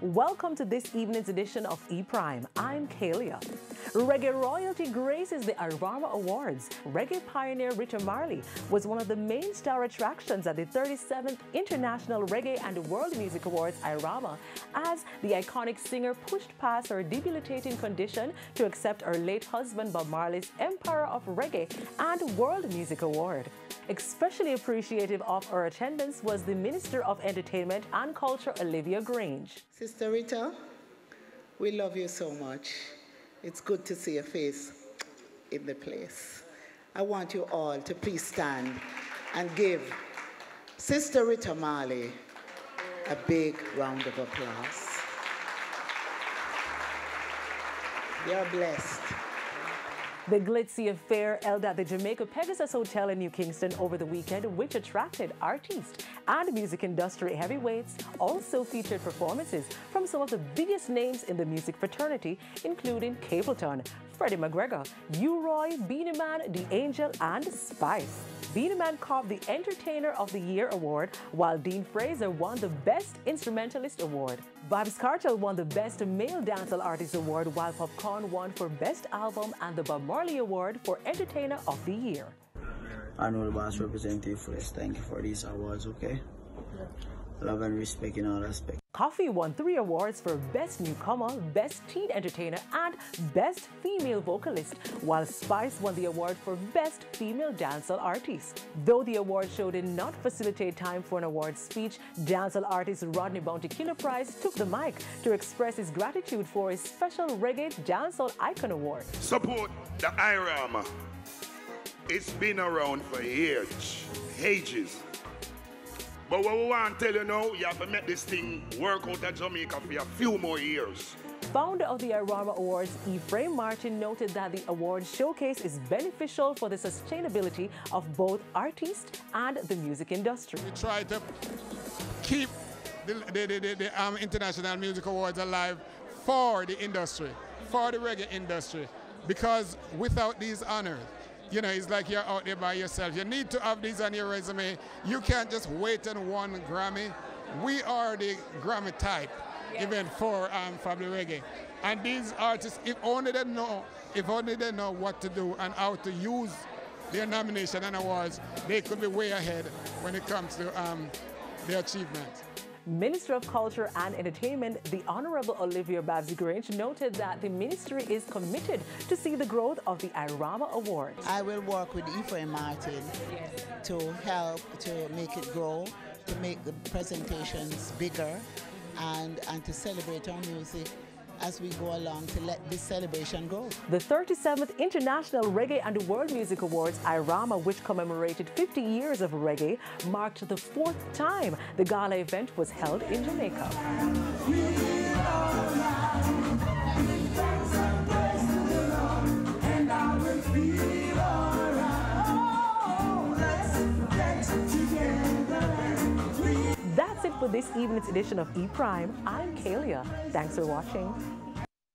Welcome to this evening's edition of E-Prime. I'm Kalia. Reggae royalty graces the Irama Awards. Reggae pioneer Rita Marley was one of the main star attractions at the 37th International Reggae and World Music Awards Irama, as the iconic singer pushed past her debilitating condition to accept her late husband Bob Marley's Empire of Reggae and World Music Award. Especially appreciative of her attendance was the Minister of Entertainment and Culture, Olivia Grange. Sister Rita, we love you so much. It's good to see your face in the place. I want you all to please stand and give Sister Rita Marley a big round of applause. You're blessed. The glitzy affair held at the Jamaica Pegasus Hotel in New Kingston over the weekend, which attracted artists and music industry heavyweights, also featured performances from some of the biggest names in the music fraternity, including Capleton, Freddie McGregor, U-Roy, Beenie Man, The Angel, and Spice. Beenie Man caught the Entertainer of the Year award, while Dean Fraser won the Best Instrumentalist award. Vybz Kartel won the Best Male Dancehall Artist award, while Popcorn won for Best Album and the Bob Marley Award for Entertainer of the Year. I know the boss representative first. Thank you for these awards, okay? Love and respect in all aspects. Coffee won 3 awards for Best Newcomer, Best Teen Entertainer, and Best Female Vocalist, while Spice won the award for Best Female Dancehall Artist. Though the award show did not facilitate time for an award speech, dancehall artist Rodney Bounty Killer Price took the mic to express his gratitude for his special Reggae Dancehall Icon Award. Support the Irama. It's been around for years, ages. But what we want to tell you now, you have to make this thing work out at Jamaica for a few more years. Founder of the Irama Awards, Ephraim Martin, noted that the award showcase is beneficial for the sustainability of both artists and the music industry. We try to keep the International Music Awards alive for the industry, for the reggae industry, because without these honors, you know, it's like you're out there by yourself. You need to have these on your resume. You can't just wait on one Grammy. We are the Grammy type, even for the reggae. And these artists, if only they know what to do and how to use their nomination and awards, they could be way ahead when it comes to their achievements. Minister of Culture and Entertainment, the Honorable Olivia Grange, noted that the ministry is committed to see the growth of the Irama Awards. I will work with Ephraim Martin to help to make it grow, to make the presentations bigger, and to celebrate our music as we go along, to let this celebration grow. The 37th International Reggae and World Music Awards Irama, which commemorated 50 years of reggae, marked the 4th time the gala event was held in Jamaica. That's it for this evening's edition of E-Prime. I'm Kalia. Thanks for watching.